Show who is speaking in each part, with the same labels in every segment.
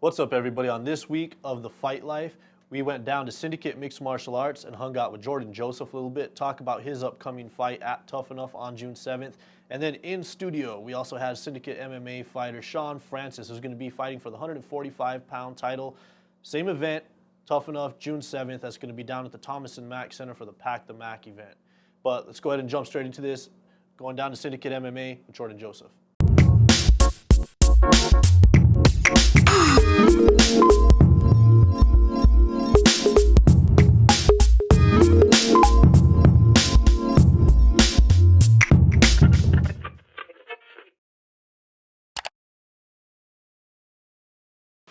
Speaker 1: What's up, everybody? On this week of The Fight Life, we went down to Syndicate Mixed Martial Arts and hung out with Jordan Joseph a little bit, talk about his upcoming fight at Tuff N Uff on June 7th. And then in studio, we also had Syndicate MMA fighter Sean Francis, who's going to be fighting for the 145-pound title. Same event, Tuff N Uff, June 7th. That's going to be down at the Thomas Mack Center for the Pack the Mac event. But let's go ahead and jump straight into this. Going down to Syndicate MMA with Jordan Joseph.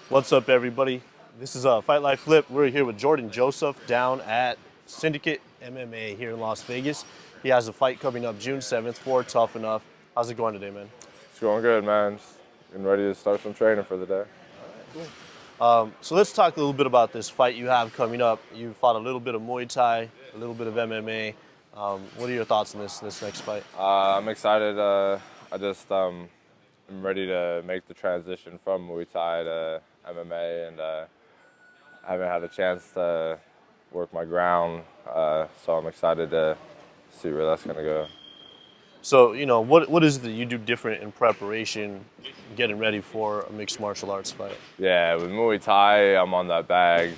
Speaker 1: What's up, everybody? This is Fight Life Flip. We're here with Jordan Joseph down at Syndicate MMA here in Las Vegas. He has a fight coming up June 7th for Tuff N Uff. How's it going today, man?
Speaker 2: It's going good, man. Just getting ready to start some training for the day.
Speaker 1: All right, cool. So let's talk a little bit about this fight you have coming up. You fought a little bit of Muay Thai, a little bit of MMA. What are your thoughts on this next fight?
Speaker 2: I'm excited. I'm ready to make the transition from Muay Thai to MMA, and I haven't had a chance to work my ground, so I'm excited to see where that's going to go.
Speaker 1: So, you know, what is it that you do different in preparation, getting ready for a mixed martial arts fight?
Speaker 2: Yeah, with Muay Thai, I'm on that bag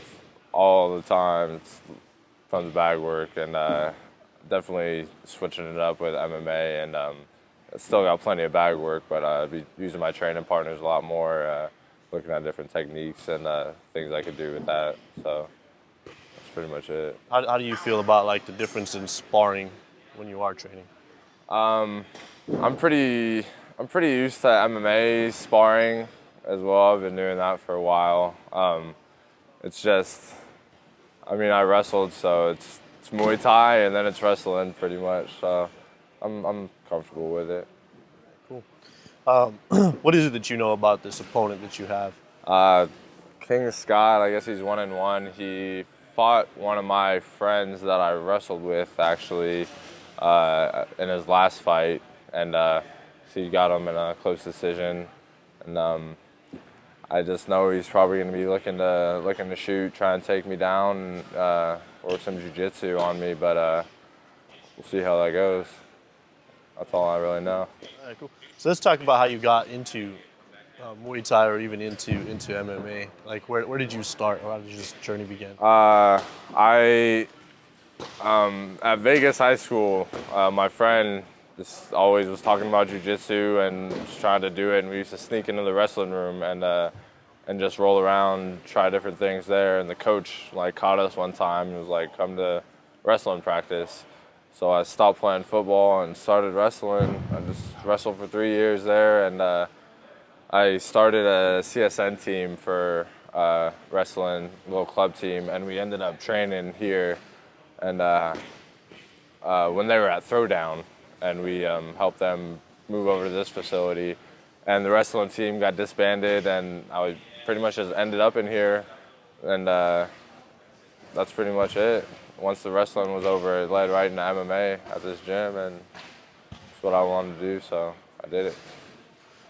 Speaker 2: all the time. It's tons of bag work, and definitely switching it up with MMA, and still got plenty of bag work, but I'll be using my training partners a lot more, looking at different techniques and things I could do with that. So that's pretty much it.
Speaker 1: How do you feel about like the difference in sparring when you are training?
Speaker 2: I'm pretty used to MMA sparring as well. I've been doing that for a while. It's just, I mean, I wrestled, so it's Muay Thai and then it's wrestling pretty much. So I'm comfortable with it.
Speaker 1: Cool. What is it that you know about this opponent that you have?
Speaker 2: King Scott, I guess he's 1-1. He fought one of my friends that I wrestled with actually in his last fight, and so he got him in a close decision. And I just know he's probably going to be looking to shoot, try and take me down, and work some jiu-jitsu on me. But we'll see how that goes. That's all I really know.
Speaker 1: All right, cool. So let's talk about how you got into Muay Thai or even into MMA. Like, where did you start, or how did this journey begin?
Speaker 2: At Vegas High School, my friend just always was talking about jiu-jitsu and just trying to do it, and we used to sneak into the wrestling room and just roll around, try different things there. And the coach like caught us one time and was like, "Come to wrestling practice." So I stopped playing football and started wrestling. I just wrestled for 3 years there, and I started a CSN team for wrestling, a little club team, and we ended up training here. And when they were at Throwdown, and we helped them move over to this facility, and the wrestling team got disbanded, and I pretty much just ended up in here, and that's pretty much it. Once the wrestling was over, it led right into MMA at this gym, and it's what I wanted to do, so I did it.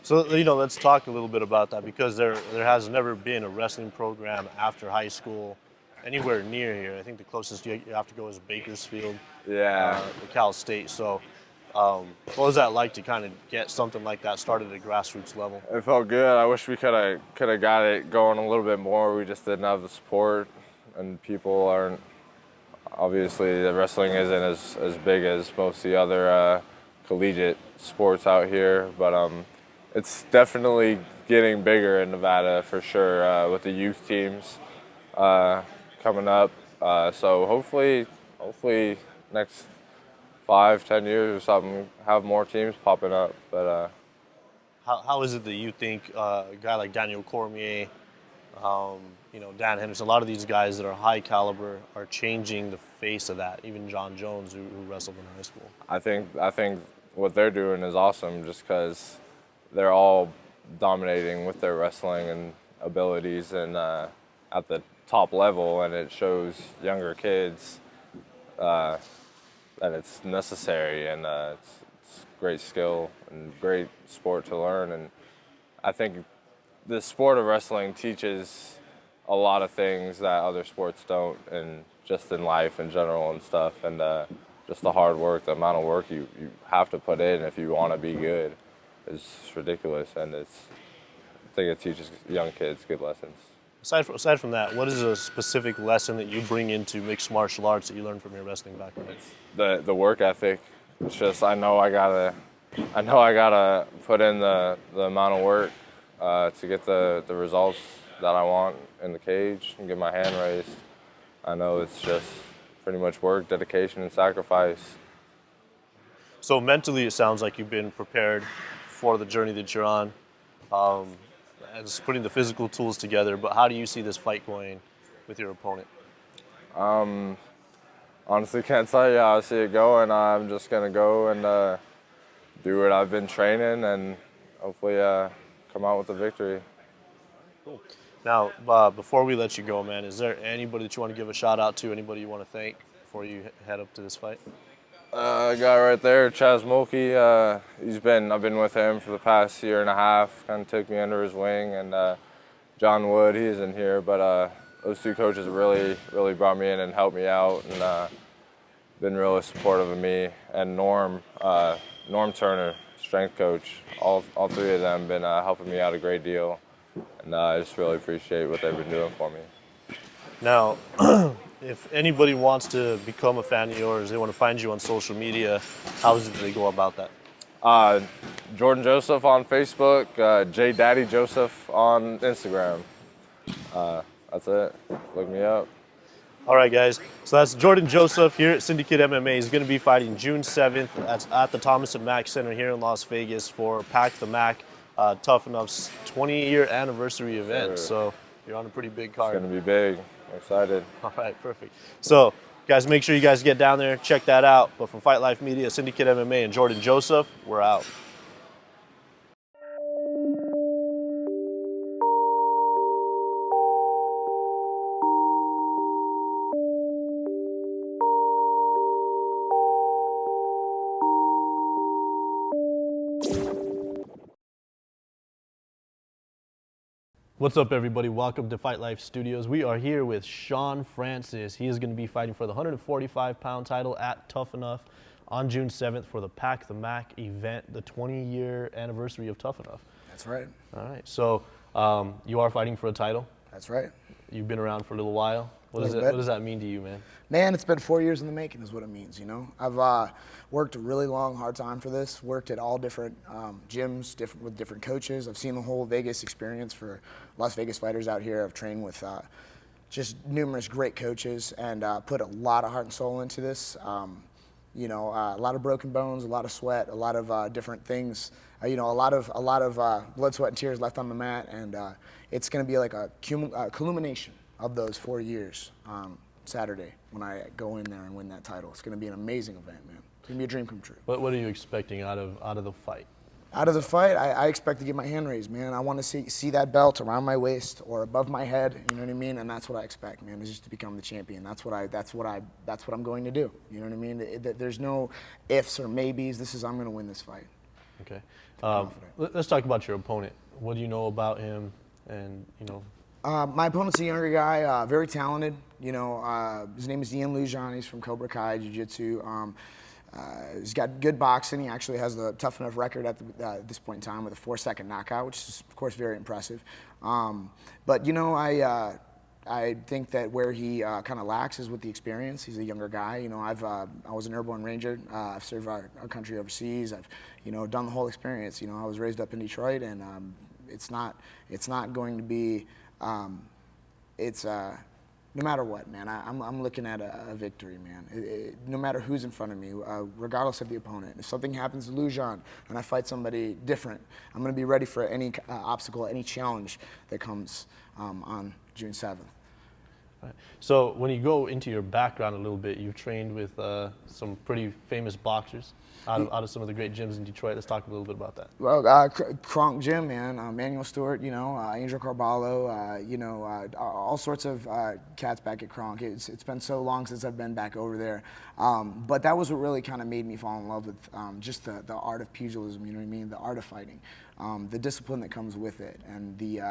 Speaker 1: So, you know, let's talk a little bit about that, because there has never been a wrestling program after high school anywhere near here. I think the closest you have to go is Bakersfield,
Speaker 2: Yeah.
Speaker 1: Cal State. So what was that like to kind of get something like that started at a grassroots level?
Speaker 2: It felt good. I wish we could have got it going a little bit more. We just didn't have the support, and people aren't, obviously the wrestling isn't as big as most of the other collegiate sports out here, but it's definitely getting bigger in Nevada for sure, with the youth teams coming up. So hopefully next 5-10 years or something, have more teams popping up. But
Speaker 1: how is it that you think a guy like Daniel Cormier, you know, Dan Henderson, a lot of these guys that are high caliber are changing the face of that? Even John Jones, who wrestled in high school.
Speaker 2: I think what they're doing is awesome, just because they're all dominating with their wrestling and abilities, and at the top level, and it shows younger kids that it's necessary, and it's great skill and great sport to learn. And I think the sport of wrestling teaches a lot of things that other sports don't, and just in life in general and stuff, and just the hard work, the amount of work you have to put in if you want to be good is ridiculous, and I think it teaches young kids good lessons.
Speaker 1: Aside from that, what is a specific lesson that you bring into mixed martial arts that you learned from your wrestling background?
Speaker 2: The work ethic. It's just I know I gotta put in the amount of work to get the results that I want in the cage and get my hand raised. I know it's just pretty much work, dedication, and sacrifice.
Speaker 1: So mentally, it sounds like you've been prepared for the journey that you're on, and just putting the physical tools together. But how do you see this fight going with your opponent?
Speaker 2: Honestly, can't tell you how I see it going. I'm just gonna go and do what I've been training, and hopefully come out with a victory.
Speaker 1: Cool. Now, before we let you go, man, is there anybody that you want to give a shout out to? Anybody you want to thank before you head up to this fight?
Speaker 2: Guy right there, Chaz Mulkey. I've been with him for the past year and a half. Kind of took me under his wing, and John Wood, he isn't here, but those two coaches really brought me in and helped me out, and been really supportive of me. And Norm Turner, strength coach. All three of them been helping me out a great deal, and I just really appreciate what they've been doing for me.
Speaker 1: Now, if anybody wants to become a fan of yours, they want to find you on social media, how do they go about that?
Speaker 2: Jordan Joseph on Facebook, J Daddy Joseph on Instagram. That's it. Look me up.
Speaker 1: All right, guys. So that's Jordan Joseph here at Syndicate MMA. He's going to be fighting June 7th at the Thomas Mack Center here in Las Vegas for Pack the Mack, Tuff N Uff's 20-year anniversary event.
Speaker 2: Sure.
Speaker 1: So you're on a pretty big card.
Speaker 2: It's going to be big. I'm excited.
Speaker 1: All right, perfect. So, guys, make sure you guys get down there, check that out. But from Fight Life Media, Syndicate MMA, and Jordan Joseph, we're out. What's up, everybody? Welcome to Fight Life Studios. We are here with Sean Francis. He is going to be fighting for the 145-pound title at Tuff N Uff on June 7th for the Pack the Mack event, the 20-year anniversary of Tuff N Uff.
Speaker 3: That's right.
Speaker 1: All right. So you are fighting for a title.
Speaker 3: That's right.
Speaker 1: You've been around for a little while. What does that mean to you, man?
Speaker 3: Man, it's been 4 years in the making is what it means, you know? I've worked a really long, hard time for this, worked at all different gyms with different coaches. I've seen the whole Vegas experience for Las Vegas fighters out here. I've trained with just numerous great coaches and put a lot of heart and soul into this. You know, a lot of broken bones, a lot of sweat, a lot of different things. You know, a lot of blood, sweat, and tears left on the mat, and it's going to be like a culmination of those 4 years Saturday when I go in there and win that title. It's going to be an amazing event, man. It's going to be a dream come true.
Speaker 1: What are you expecting out of the fight?
Speaker 3: Out of the fight, I expect to get my hand raised, man. I want to see that belt around my waist or above my head. You know what I mean? And that's what I expect, man. Is just to become the champion. That's what I'm going to do. You know what I mean? There's no ifs or maybes. I'm going to win this fight.
Speaker 1: Okay. Let's talk about your opponent. What do you know about him? And you know.
Speaker 3: My opponent's a younger guy, very talented. You know, his name is Ian Lujan. He's from Cobra Kai Jiu-Jitsu. He's got good boxing. He actually has the Tuff N Uff record at this point in time with a 4-second knockout, which is, of course, very impressive. But, you know, I think that where he kind of lacks is with the experience. He's a younger guy. You know, I was an airborne ranger. I've served our country overseas. I've, you know, done the whole experience. You know, I was raised up in Detroit, and it's not going to be, no matter what, man, I'm looking at a victory, man. No matter who's in front of me, regardless of the opponent. If something happens to Lujan and I fight somebody different, I'm going to be ready for any obstacle, any challenge that comes on June 7th.
Speaker 1: Right. So when you go into your background a little bit, you've trained with some pretty famous boxers. out of some of the great gyms in Detroit. Let's talk a little bit about that.
Speaker 3: Well, Kronk Gym, man, Manuel Stewart, Angel Carballo, all sorts of cats back at Kronk. It's been so long since I've been back over there. But that was what really kind of made me fall in love with just the art of pugilism, you know what I mean? The art of fighting, the discipline that comes with it, and the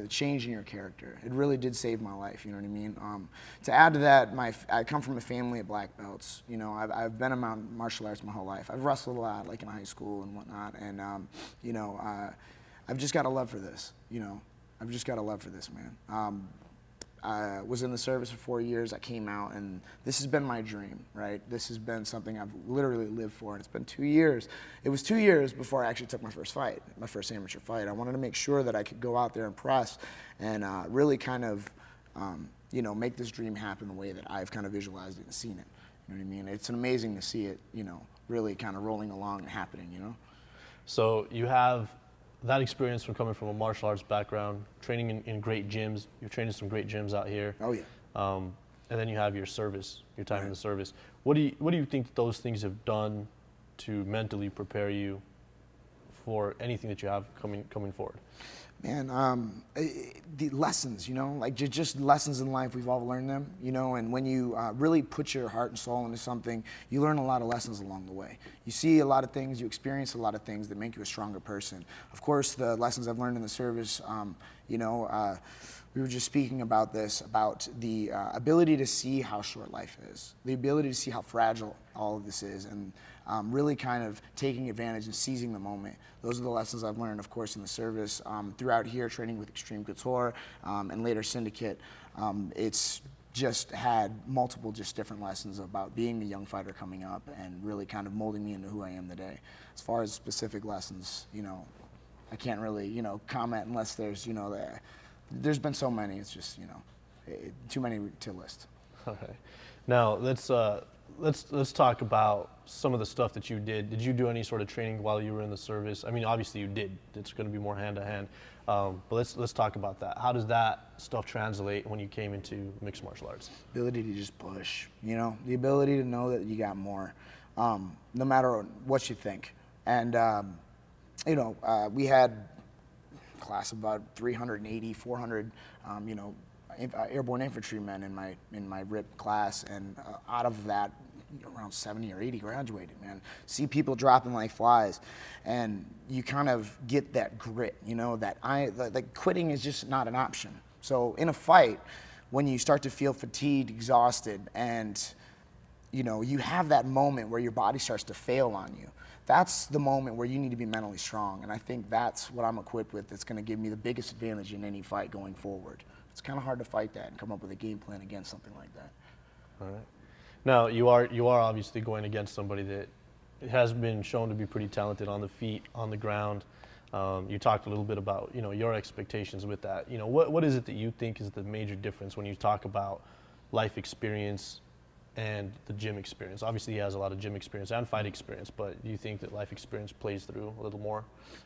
Speaker 3: change in your character. It really did save my life, you know what I mean? To add to that, I come from a family of black belts. I've been around martial arts my whole life. I've wrestled a lot, like in high school and whatnot, and I've just got a love for this. I've just got a love for this, man. I was in the service for 4 years. I came out, and this has been my dream, right? This has been something I've literally lived for, and it's been 2 years. It was 2 years before I actually took my first fight, my first amateur fight. I wanted to make sure that I could go out there and press and really kind of, make this dream happen the way that I've kind of visualized it and seen it. You know what I mean? It's amazing to see it, really kind of rolling along and happening,
Speaker 1: So you have that experience from coming from a martial arts background, training in great gyms. You've trained in some great gyms out here.
Speaker 3: Oh, yeah.
Speaker 1: And then you have your service, your time in the service. What do you think those things have done to mentally prepare you for anything that you have coming forward?
Speaker 3: Man, the lessons, like just lessons in life, we've all learned them, and when you really put your heart and soul into something, you learn a lot of lessons along the way. You see a lot of things, you experience a lot of things that make you a stronger person. Of course, the lessons I've learned in the service, we were just speaking about this, about the ability to see how short life is, the ability to see how fragile all of this is, and really kind of taking advantage and seizing the moment. Those are the lessons I've learned, of course, in the service. Throughout here, training with Extreme Couture and later Syndicate, it's just had multiple just different lessons about being a young fighter coming up and really kind of molding me into who I am today. As far as specific lessons, I can't really, comment unless there's, there's been so many. It's just, too many to list.
Speaker 1: All right. Now let's talk about some of the stuff that you did. Did you do any sort of training while you were in the service? I mean, obviously you did. It's going to be more hand to hand. But let's talk about that. How does that stuff translate when you came into mixed martial arts?
Speaker 3: Ability to just push, the ability to know that you got more, no matter what you think. And we had a class of about 380, 400, airborne infantrymen in my RIP class, and out of that, around 70 or 80 graduated, man. See people dropping like flies, and you kind of get that grit, like quitting is just not an option. So in a fight, when you start to feel fatigued, exhausted, and you have that moment where your body starts to fail on you, that's the moment where you need to be mentally strong. And I think that's what I'm equipped with that's going to give me the biggest advantage in any fight going forward. It's kind of hard to fight that and come up with a game plan against something like that.
Speaker 1: All right. Now, you are obviously going against somebody that has been shown to be pretty talented on the feet, on the ground. You talked a little bit about, your expectations with that. What is it that you think is the major difference when you talk about life experience and the gym experience? Obviously, he has a lot of gym experience and fight experience, but do you think that life experience plays through a little more?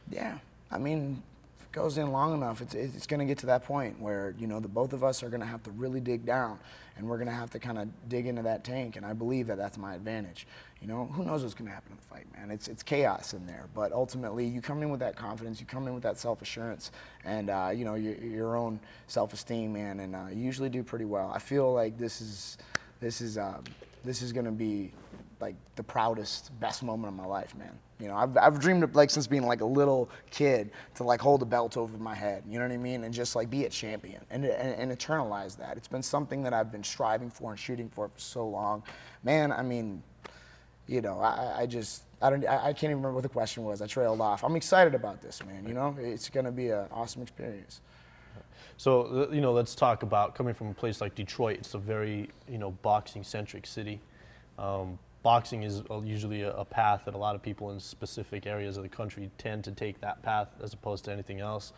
Speaker 3: Yeah. I mean, if it goes in long enough, it's going to get to that point where, the both of us are going to have to really dig down, and we're going to have to kind of dig into that tank, and I believe that that's my advantage. Who knows what's going to happen in the fight, man? It's chaos in there, but ultimately, you come in with that confidence, you come in with that self-assurance, and, your own self-esteem, man, and you usually do pretty well. I feel like this is going to be like the proudest, best moment of my life, man. I've dreamed of since being like a little kid to hold a belt over my head, you know what I mean, and just be a champion and internalize that. It's been something that I've been striving for and shooting for so long, man. I mean, I can't even remember what the question was. I trailed off. I'm excited about this, man. It's going to be an awesome experience.
Speaker 1: So, let's talk about coming from a place like Detroit. It's a very, boxing-centric city. Boxing is usually a path that a lot of people in specific areas of the country tend to take that path as opposed to anything else.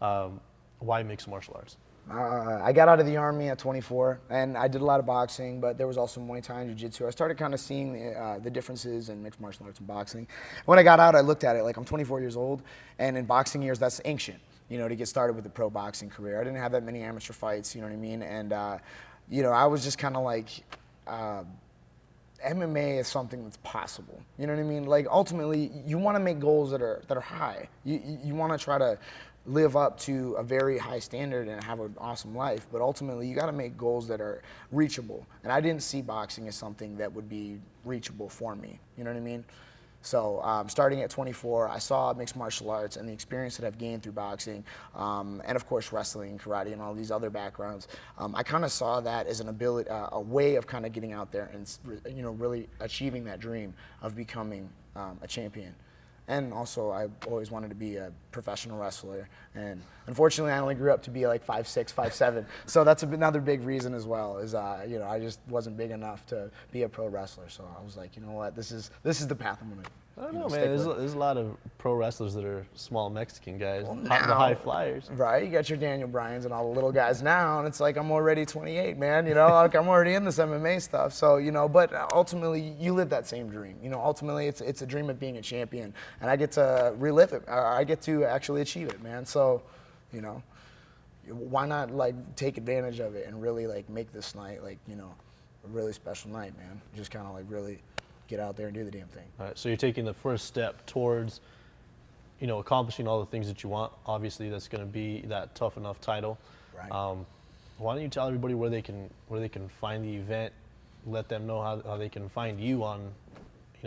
Speaker 1: Why mixed martial arts?
Speaker 3: I got out of the Army at 24, and I did a lot of boxing, but there was also Muay Thai and Jiu-Jitsu. I started kind of seeing the differences in mixed martial arts and boxing. When I got out, I looked at it like I'm 24 years old, and in boxing years, that's ancient, to get started with a pro boxing career. I didn't have that many amateur fights, you know what I mean? And, I was just kind of MMA is something that's possible. You know what I mean? Like ultimately, you want to make goals that are high. You want to try to live up to a very high standard and have an awesome life. But ultimately, you got to make goals that are reachable. And I didn't see boxing as something that would be reachable for me. You know what I mean? So starting at 24, I saw mixed martial arts and the experience that I've gained through boxing, and of course wrestling, karate, and all these other backgrounds. I kind of saw that as an ability, a way of kind of getting out there and really achieving that dream of becoming a champion. And also, I always wanted to be a professional wrestler. And unfortunately, I only grew up to be like 5'6", 5'7". So that's another big reason as well. Is I just wasn't big enough to be a pro wrestler. So I was like, you know what, this is the path I'm gonna.
Speaker 1: I don't know, man. There's a lot of pro wrestlers that are small Mexican guys,
Speaker 3: Well,
Speaker 1: the
Speaker 3: now,
Speaker 1: high flyers.
Speaker 3: Right, you got your Daniel Bryans and all the little guys now, and it's like I'm already 28, man. You know, like I'm already in this MMA stuff. So but ultimately, you live that same dream. Ultimately, it's a dream of being a champion, and I get to relive it. I get to actually achieve it, man. So, why not like take advantage of it and really like make this night a really special night, man. Just kind of like really get out there and do the damn thing.
Speaker 1: All right, so you're taking the first step towards, accomplishing all the things that you want. Obviously, that's going to be that Tuff N Uff title.
Speaker 3: Right.
Speaker 1: Why don't you tell everybody where they can find the event? Let them know how they can find you on,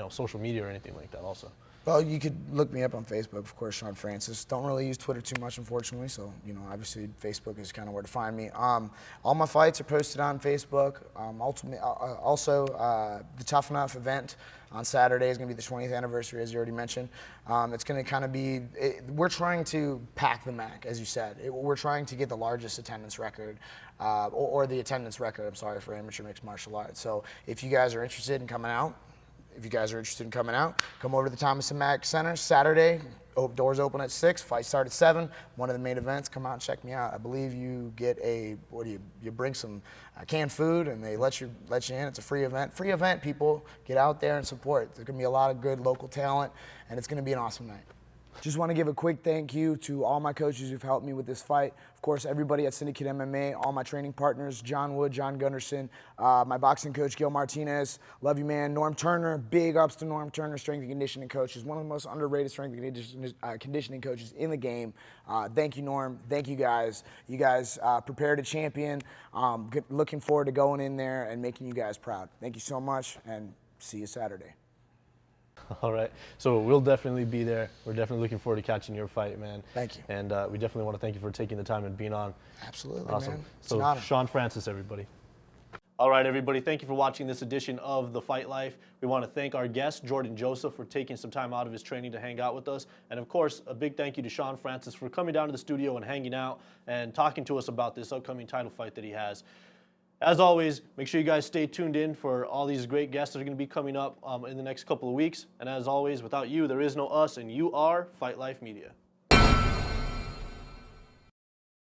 Speaker 1: social media or anything like that. Also.
Speaker 3: Well, you could look me up on Facebook, of course, Sean Francis. Don't really use Twitter too much, unfortunately, so, obviously Facebook is kind of where to find me. All my fights are posted on Facebook. Also, the Tuff N Uff event on Saturday is going to be the 20th anniversary, as you already mentioned. It's going to kind of be, we're trying to pack the MAC, as you said. We're trying to get the largest attendance record, or the attendance record, I'm sorry, for amateur mixed martial arts. So if you guys are interested in coming out, come over to the Thomas Mack Center Saturday. Doors open at 6, fights start at 7. One of the main events, come out and check me out. I believe you get you bring some canned food and they let you in. It's a free event. Free event, people. Get out there and support. There's going to be a lot of good local talent, and it's going to be an awesome night. Just want to give a quick thank you to all my coaches who've helped me with this fight. Of course, everybody at Syndicate MMA, all my training partners, John Wood, John Gunderson, my boxing coach, Gil Martinez. Love you, man. Norm Turner, big ups to Norm Turner, strength and conditioning coach. He's one of the most underrated strength and conditioning coaches in the game. Thank you, Norm. Thank you, guys. You guys prepared a champion. Looking forward to going in there and making you guys proud. Thank you so much, and see you Saturday.
Speaker 1: All right, so we'll definitely be there. We're definitely looking forward to catching your fight, man.
Speaker 3: Thank you.
Speaker 1: And we definitely want to thank you for taking the time and being on.
Speaker 3: Absolutely,
Speaker 1: awesome.
Speaker 3: man. It's
Speaker 1: so
Speaker 3: an honor.
Speaker 1: Sean Francis, everybody. All right, everybody, thank you for watching this edition of The Fight Life. We want to thank our guest, Jordan Joseph, for taking some time out of his training to hang out with us. And of course, a big thank you to Sean Francis for coming down to the studio and hanging out and talking to us about this upcoming title fight that he has. As always, make sure you guys stay tuned in for all these great guests that are going to be coming up in the next couple of weeks. And as always, without you, there is no us, and you are Fight Life Media.